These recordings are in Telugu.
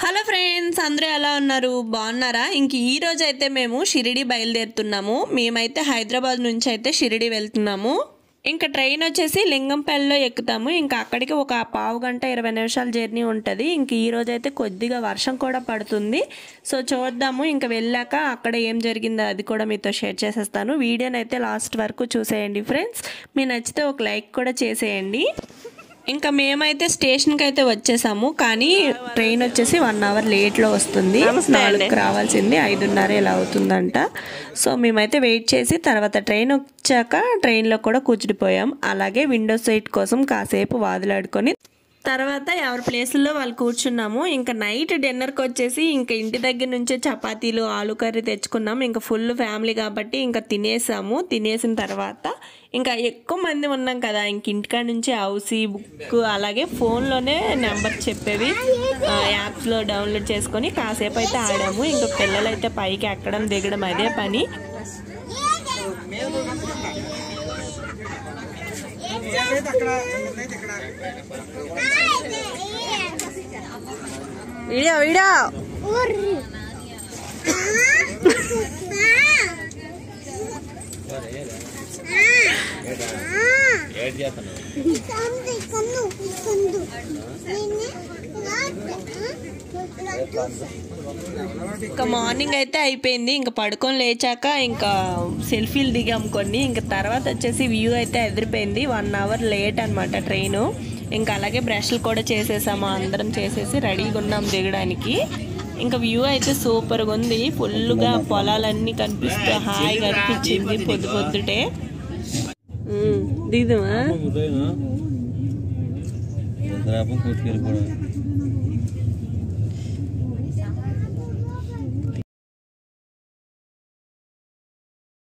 హలో ఫ్రెండ్స్, అందరూ ఎలా ఉన్నారు? బాగున్నారా? ఇంక ఈ రోజు అయితే మేము షిరిడి బయలుదేరుతున్నాము. మేమైతే హైదరాబాద్ నుంచి అయితే షిరిడి వెళ్తున్నాము. ఇంకా ట్రైన్ వచ్చేసి లింగంపల్లిలో ఎక్కుతాము. ఇంకా అక్కడికి ఒక పావు గంట 20 నిమిషాల జర్నీ ఉంటుంది. ఇంక ఈ రోజు అయితే కొద్దిగా వర్షం కూడా పడుతుంది. సో చూద్దాము, ఇంకా వెళ్ళాక అక్కడ ఏం జరిగిందో అది కూడా మీతో షేర్ చేసేస్తాను. వీడియోని అయితే లాస్ట్ వరకు చూసేయండి ఫ్రెండ్స్. మీకు నచ్చితే ఒక లైక్ కూడా చేసేయండి. ఇంకా మేమైతే స్టేషన్కి అయితే వచ్చేసాము, కానీ ట్రైన్ వచ్చేసి 1 అవర్ లేట్లో వస్తుంది. 4కి రావాల్సింది 5:30 ఇలా అవుతుందంట. సో మేమైతే వెయిట్ చేసి తర్వాత ట్రైన్ వచ్చాక ట్రైన్లో కూడా కూర్చుడిపోయాం. అలాగే విండో సీట్ కోసం కాసేపు వాదులాడుకొని తర్వాత ఎవరి ప్లేసుల్లో వాళ్ళు కూర్చున్నాము. ఇంకా నైట్ డిన్నర్కి వచ్చేసి ఇంకా ఇంటి దగ్గర నుంచే చపాతీలు ఆలు కర్రీ తెచ్చుకున్నాము. ఇంకా ఫుల్ ఫ్యామిలీ కాబట్టి ఇంకా తినేసాము. తినేసిన తర్వాత ఇంకా ఎక్కువ మంది ఉన్నాం కదా, ఇంక ఇంటికాడ నుంచి హౌసీ బుక్ అలాగే ఫోన్లోనే నెంబర్ చెప్పేవి యాప్స్లో డౌన్లోడ్ చేసుకొని కాసేపు అయితే ఆడాము. ఇంకా పిల్లలైతే పైకి ఎక్కడం దిగడం అదే పని. వీడియో వీడియో ఇంకా మార్నింగ్ అయితే అయిపోయింది. ఇంకా పడుకొని లేచాక ఇంకా సెల్ఫీలు దిగాం కొన్ని. ఇంకా తర్వాత వచ్చేసి వ్యూ అయితే ఎదిరిపోయింది. 1 అవర్ లేట్ అనమాట ట్రైను. ఇంకా అలాగే బ్రష్లు కూడా చేసేసాము, అందరం చేసేసి రెడీగా ఉన్నాం దిగడానికి. ఇంకా వ్యూ అయితే సూపర్గా ఉంది. ఫుల్గా పొలాలన్నీ కనిపిస్తూ హాయిగా అనిపించింది పొద్దుటే. దిగుదామా?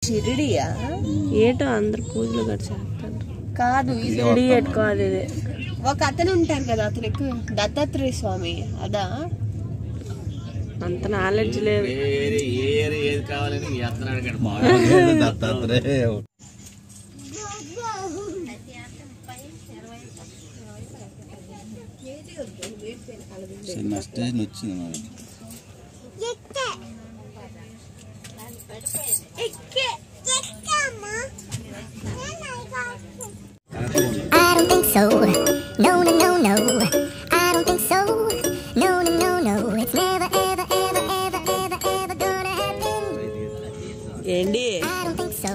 షిరిడియా ఏటో అందరు పూజలు కూడా చేస్తారు కాదు, షిరిడి ఎట్టుకోవాలి. ఇది ఒక అతను ఉంటారు కదా, అతను ఎక్కువ దత్తాత్రేయ స్వామి. అదా అంత నాలెడ్జ్ లేదు. చిన్న స్టేజ్ వచ్చింది మరి. I don't think so. No, no, no, no. I don't think so. No, no, no, no. It's never, ever, ever, ever, ever, ever gonna happen. ఏంటి? I don't think so.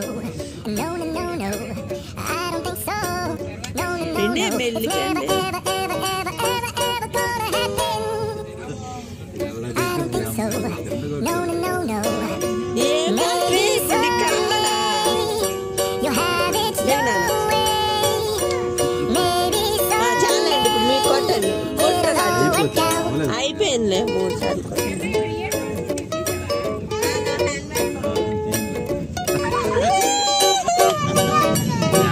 No, no, no, no. I don't think so. No, no, no, ఏంటి no. It's మెల్లికండి? never, ever, ever, ever, ever, ever gonna happen. I don't think so. No, no, no, no. Maybe someday you'll have it your way. Maybe someday it'll work out. అయిపోయిందిలే 3 సార్లు.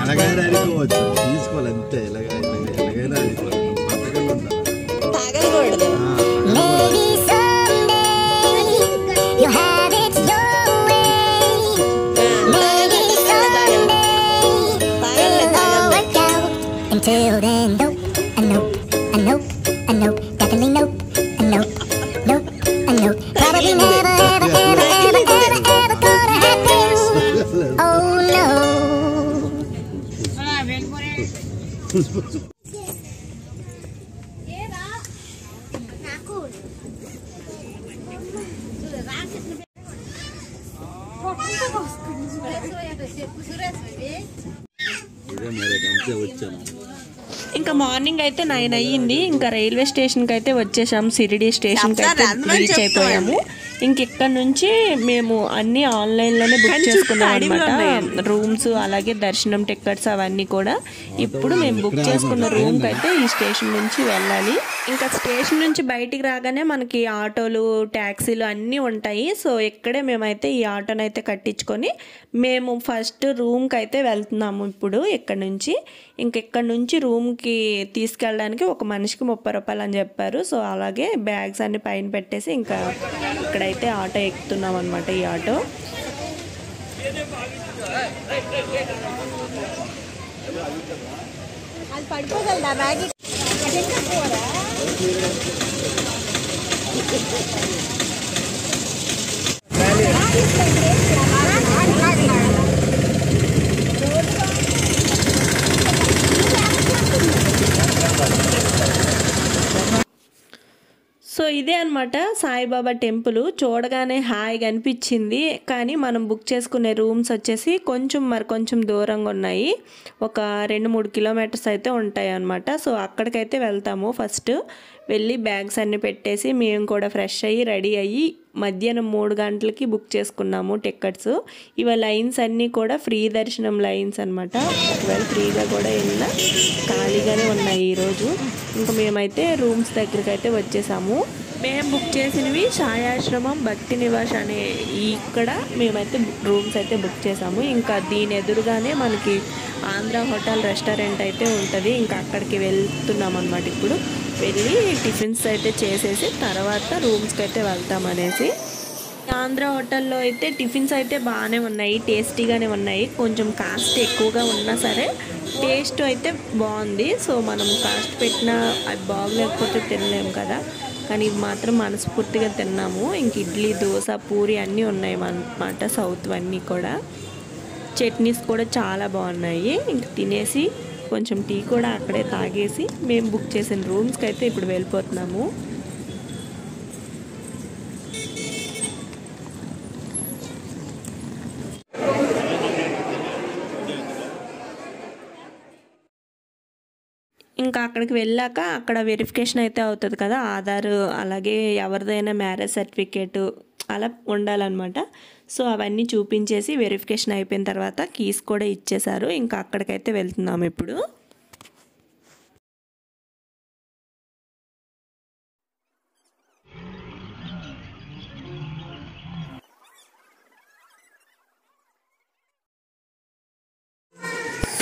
ఎలాగైనా అనుకోవచ్చు, తీసుకోవాలి అంతే. ఎలాగైనా అనుకోవాలి, పథకాలు ఉండాలి. తగలకూడదు. Maybe someday you'll have it your way. Maybe someday it'll all work out. Until then, nope, a nope, a nope, a nope, definitely nope, a nope, nope, a nope. Probably never, ever, ever, ever, ever, ever gonna happen. Oh no. ఇదే మరి అంతే వచ్చాను. ఇంకా మార్నింగ్ అయితే 9 అయ్యింది. ఇంకా రైల్వే స్టేషన్కి అయితే వచ్చేసాము. షిరిడి స్టేషన్కి అయితే రీచ్ అయిపోయాము. ఇంకెక్కడ నుంచి మేము అన్ని ఆన్లైన్లోనే బుక్ చేసుకున్నాం అనమాట. రూమ్స్ అలాగే దర్శనం టికెట్స్ అవన్నీ కూడా. ఇప్పుడు మేము బుక్ చేసుకున్న రూమ్కి అయితే ఈ స్టేషన్ నుంచి వెళ్ళాలి. ఇంకా స్టేషన్ నుంచి బయటికి రాగానే మనకి ఆటోలు ట్యాక్సీలు అన్నీ ఉంటాయి. సో ఇక్కడే మేమైతే ఈ ఆటోని అయితే కట్టించుకొని మేము ఫస్ట్ రూమ్కి అయితే వెళ్తున్నాము. ఇప్పుడు ఇక్కడ నుంచి ఇంకెక్కడ నుంచి రూమ్కి తీసుకెళ్ళడానికి ఒక మనిషికి 30 రూపాయలు అని చెప్పారు. సో అలాగే బ్యాగ్స్ అన్ని పైన పెట్టేసి ఇంకా ఇక్కడైతే ఆటో ఎక్కుతున్నాం అనమాట. ఈ ఆటో అది పడిపోగలదా బ్యాగ్? సో ఇదే అనమాట సాయిబాబా టెంపుల్. చూడగానే హాయిగా అనిపించింది. కానీ మనం బుక్ చేసుకునే రూమ్స్ వచ్చేసి కొంచెం దూరంగా ఉన్నాయి. ఒక 2-3 కిలోమీటర్స్ అయితే ఉంటాయి అన్నమాట. సో అక్కడికైతే వెళ్తాము. ఫస్ట్ వెళ్ళి బ్యాగ్స్ అన్నీ పెట్టేసి మేము కూడా ఫ్రెష్ అయ్యి రెడీ అయ్యి మధ్యాహ్నం 3 గంటలకి బుక్ చేసుకున్నాము టికెట్స్. ఇవ లైన్స్ అన్నీ కూడా ఫ్రీ దర్శనం లైన్స్ అనమాట. ఒకవేళ ఫ్రీగా కూడా వెళ్ళినా ఖాళీగానే ఉన్నాయి ఈరోజు. ఇంకా మేమైతే రూమ్స్ దగ్గరికి అయితే వచ్చేసాము. మేము బుక్ చేసినవి ఛాయాశ్రమం భక్తి నివాస్ అనే ఇక్కడ మేమైతే రూమ్స్ అయితే బుక్ చేసాము. ఇంకా దీని ఎదురుగానే మనకి ఆంధ్ర హోటల్ రెస్టారెంట్ అయితే ఉంటుంది. ఇంకా అక్కడికి వెళ్తున్నాం అన్నమాట. ఇప్పుడు వెళ్ళి టిఫిన్స్ అయితే చేసేసి తర్వాత రూమ్స్కి అయితే వెళ్తామనేసి. ఆంధ్ర హోటల్లో అయితే టిఫిన్స్ అయితే బాగానే ఉన్నాయి, టేస్టీగానే ఉన్నాయి. కొంచెం కాస్ట్ ఎక్కువగా ఉన్నా సరే టేస్ట్ అయితే బాగుంది. సో మనం కాస్ట్ పెట్టినా అది బాగలేకపోతే తినలేము కదా. కానీ ఇది మాత్రం మనస్ఫూర్తిగా తిన్నాము. ఇంక ఇడ్లీ, దోశ, పూరి అన్నీ ఉన్నాయి అన్నమాట. సౌత్ అన్నీ కూడా చట్నీస్ కూడా చాలా బాగున్నాయి. ఇంక తినేసి కొంచెం టీ కూడా అక్కడే తాగేసి మేము బుక్ చేసిన రూమ్స్కి అయితే ఇప్పుడు వెళ్ళిపోతున్నాము. ఇంకా అక్కడికి వెళ్ళాక అక్కడ వెరిఫికేషన్ అయితే అవుతుంది కదా, ఆధార్ అలాగే ఎవరిదైనా మ్యారేజ్ సర్టిఫికేట్ అలా ఉండాలన్నమాట. సో అవన్నీ చూపించేసి వెరిఫికేషన్ అయిపోయిన తర్వాత కీస్ కూడా ఇచ్చేశారు. ఇంకా అక్కడికైతే వెళ్తున్నాము ఇప్పుడు.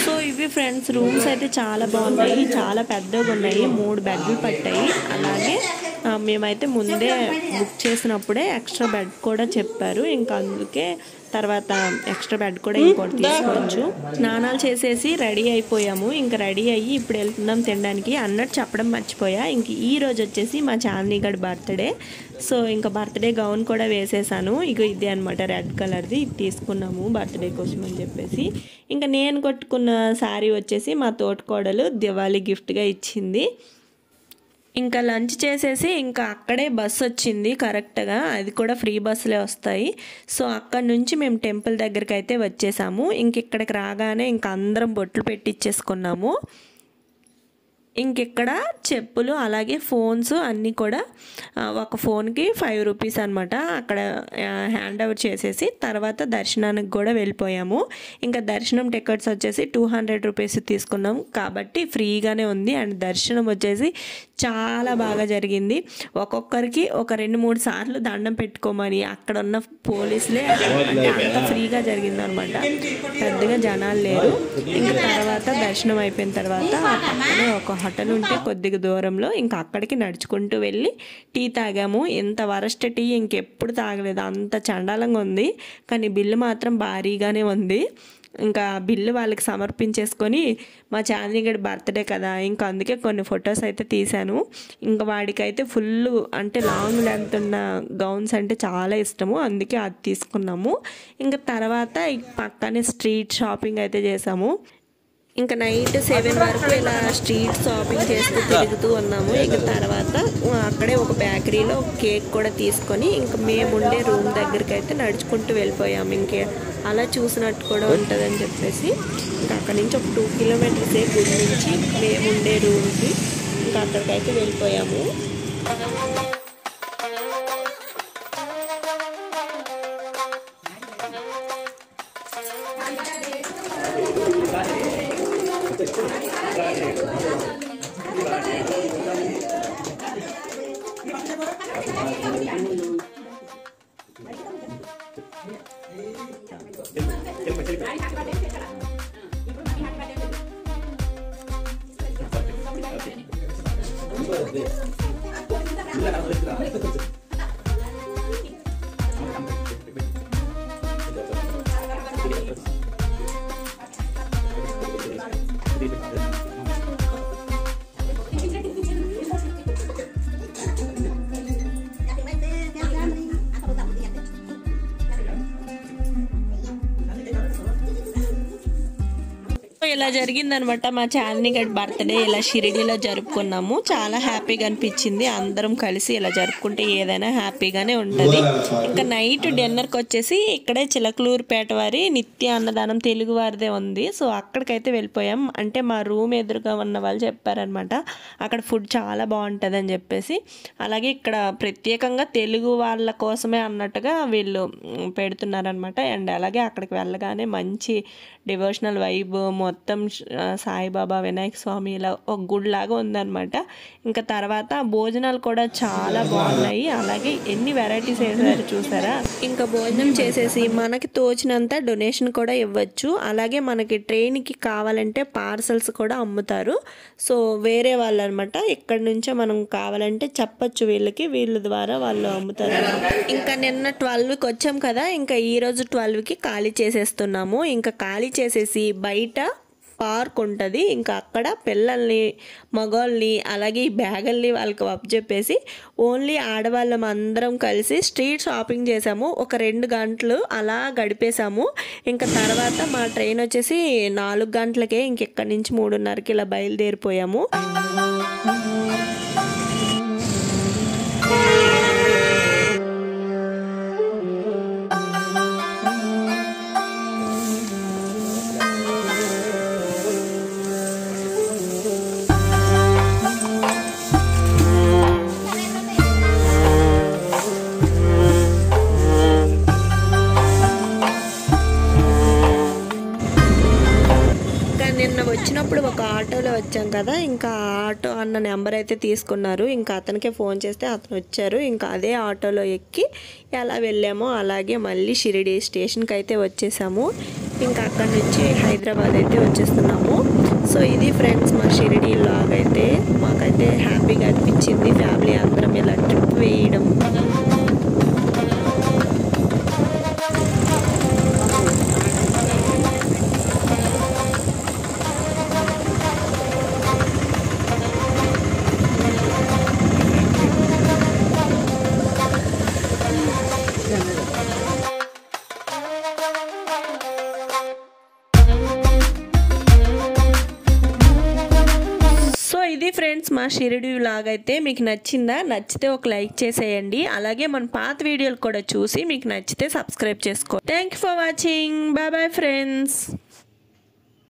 సో ఇవి ఫ్రెండ్స్ రూమ్స్ అయితే చాలా బాగున్నాయి, చాలా పెద్దగా ఉన్నాయి. 3 బెడ్లు పట్టాయి. అలాగే మేమైతే ముందే బుక్ చేసినప్పుడే ఎక్స్ట్రా బెడ్ కూడా చెప్పారు. ఇంకా అందుకే తర్వాత ఎక్స్ట్రా బెడ్ కూడా ఇంకోటి తీసుకోవచ్చు. స్నానాలు చేసేసి రెడీ అయిపోయాము. ఇంకా రెడీ అయ్యి ఇప్పుడు వెళ్తున్నాం తినడానికి. అన్నట్టు చెప్పడం మర్చిపోయా, ఇంక ఈ రోజు వచ్చేసి మా చాందిగడ్ బర్త్డే. సో ఇంకా బర్త్డే గౌన్ కూడా వేసేసాను. ఇక ఇదే అనమాట రెడ్ కలర్ది. ఇది తీసుకున్నాము బర్త్డే కోసం అని చెప్పేసి. ఇంకా నేను కొట్టుకున్న శారీ వచ్చేసి మా తోటికోడలు దివాళీ గిఫ్ట్గా ఇచ్చింది. ఇంకా లంచ్ చేసేసి ఇంకా అక్కడే బస్సు వచ్చింది కరెక్ట్గా. అది కూడా ఫ్రీ బస్సులే వస్తాయి. సో అక్కడ నుంచి మేము టెంపుల్ దగ్గరికి అయితే వచ్చేసాము. ఇంక ఇక్కడికి రాగానే ఇంకా అందరం బొట్లు పెట్టించేసుకున్నాము. ఇంకెక్కడ చెప్పులు అలాగే ఫోన్స్ అన్నీ కూడా ఒక ఫోన్కి 5 రూపీస్ అనమాట. అక్కడ హ్యాండ్ ఓవర్ చేసేసి తర్వాత దర్శనానికి కూడా వెళ్ళిపోయాము. ఇంకా దర్శనం టికెట్స్ వచ్చేసి 200 రూపీస్ తీసుకున్నాం కాబట్టి ఫ్రీగానే ఉంది. అండ్ దర్శనం వచ్చేసి చాలా బాగా జరిగింది. ఒక్కొక్కరికి ఒక 2-3 సార్లు దండం పెట్టుకోమని అక్కడ ఉన్న పోలీసులే అంటే అంత ఫ్రీగా జరిగింది అనమాట. పెద్దగా జనాలు లేరు. ఇంకా తర్వాత దర్శనం అయిపోయిన తర్వాత పక్కనే ఒక హోటల్ ఉంటే కొద్దిగా దూరంలో ఇంకా అక్కడికి నడుచుకుంటూ వెళ్ళి టీ తాగాము. ఎంత వరస్ట్ టీ ఇంకెప్పుడు తాగలేదు, అంత చండాలంగా ఉంది. కానీ బిల్లు మాత్రం భారీగానే ఉంది. ఇంకా బిల్లు వాళ్ళకి సమర్పించేసుకొని మా చాందిగడ్ బర్త్డే కదా ఇంకా అందుకే కొన్ని ఫొటోస్ అయితే తీశాను. ఇంకా వాడికైతే ఫుల్ అంటే లాంగ్ లెంత్ ఉన్న గౌన్స్ అంటే చాలా ఇష్టము, అందుకే అది తీసుకున్నాము. ఇంకా తర్వాత పక్కనే స్ట్రీట్ షాపింగ్ అయితే చేసాము. ఇంకా నైట్ 7 వరకు ఇలా స్ట్రీట్ షాపింగ్ చేస్తూ తిరుగుతూ ఉన్నాము. ఇంకా తర్వాత అక్కడే ఒక బేకరీలో కేక్ కూడా తీసుకొని ఇంకా మేముండే రూమ్ దగ్గరికి అయితే నడుచుకుంటూ వెళ్ళిపోయాము. ఇంకే అలా చూసినట్టు కూడా ఉంటుందని చెప్పేసి ఇంకా అక్కడి నుంచి ఒక 2 కిలోమీటర్స్ గుడి నుంచి మేముండే రూమ్కి ఇంకా అక్కడికైతే వెళ్ళిపోయాము. ఇలా జరిగిందనమాట మా చాలిని గడ్ బర్త్డే ఇలా షిరిడీలో జరుపుకున్నాము. చాలా హ్యాపీగా అనిపించింది. అందరం కలిసి ఇలా జరుపుకుంటే ఏదైనా హ్యాపీగానే ఉంటుంది. ఇంకా నైట్ డిన్నర్కి వచ్చేసి ఇక్కడే చిలకలూరుపేట వారి నిత్య అన్నదానం తెలుగు వారిదే ఉంది. సో అక్కడికైతే వెళ్ళిపోయాం. అంటే మా రూమ్ ఎదురుగా ఉన్న వాళ్ళు చెప్పారనమాట అక్కడ ఫుడ్ చాలా బాగుంటుంది అని చెప్పేసి. అలాగే ఇక్కడ ప్రత్యేకంగా తెలుగు వాళ్ళ కోసమే అన్నట్టుగా వీళ్ళు పెడుతున్నారనమాట. అండ్ అలాగే అక్కడికి వెళ్ళగానే మంచి డివోషనల్ వైబ్, మొత్తం సాయిబాబా, వినాయక స్వామి ఇలా ఒక గుడి లాగా ఉందన్నమాట. ఇంకా తర్వాత భోజనాలు కూడా చాలా బాగున్నాయి. అలాగే ఎన్ని వెరైటీస్ వేసారు చూసారా. ఇంకా భోజనం చేసేసి మనకి తోచినంత డొనేషన్ కూడా ఇవ్వచ్చు. అలాగే మనకి ట్రైన్కి కావాలంటే పార్సల్స్ కూడా అమ్ముతారు. సో వేరే వాళ్ళు అనమాట, ఇక్కడ నుంచే మనం కావాలంటే చెప్పచ్చు వీళ్ళకి, వీళ్ళ ద్వారా వాళ్ళు అమ్ముతారు. ఇంకా నిన్న 12కి వచ్చాం కదా, ఇంకా ఈరోజు 12కి ఖాళీ చేసేస్తున్నాము. ఇంకా ఖాళీ చేసేసి బయట పార్క్ ఉంటుంది. ఇంకా అక్కడ పిల్లల్ని, మగవాళ్ళని, అలాగే ఈ బ్యాగుల్ని వాళ్ళకి అప్పచెప్పేసి ఓన్లీ ఆడవాళ్ళం అందరం కలిసి స్ట్రీట్ షాపింగ్ చేసాము. ఒక 2 గంటలు అలా గడిపేశాము. ఇంకా తర్వాత మా ట్రైన్ వచ్చేసి 4 గంటలకే ఇంకెక్కడి నుంచి 3:30కి ఇలా బయలుదేరిపోయాము. నిన్న వచ్చినప్పుడు ఒక ఆటోలో వచ్చాం కదా, ఇంకా ఆటో అన్న నెంబర్ అయితే తీసుకున్నారు. ఇంకా అతనికే ఫోన్ చేస్తే అతను వచ్చారు. ఇంకా అదే ఆటోలో ఎక్కి ఎలా వెళ్ళామో అలాగే మళ్ళీ షిరిడి స్టేషన్కి అయితే వచ్చేసాము. ఇంకా అక్కడి నుంచి హైదరాబాద్ అయితే వచ్చేస్తున్నాము. సో ఇది ఫ్రెండ్స్ మా షిరిడి వ్లాగ్ అయితే. మాకైతే హ్యాపీగా అనిపించింది ఫ్యామిలీ అందరం ఇలా ట్రిప్ వేయడం. ఇది ఫ్రెండ్స్ మా షిరిడి వ్లాగ్ అయితే. మీకు నచ్చిందా? నచ్చితే ఒక లైక్ చేసేయండి. అలాగే మన పాత వీడియోలు కూడా చూసి మీకు నచ్చితే సబ్స్క్రైబ్ చేసుకోండి. Thank you for watching. Bye bye friends.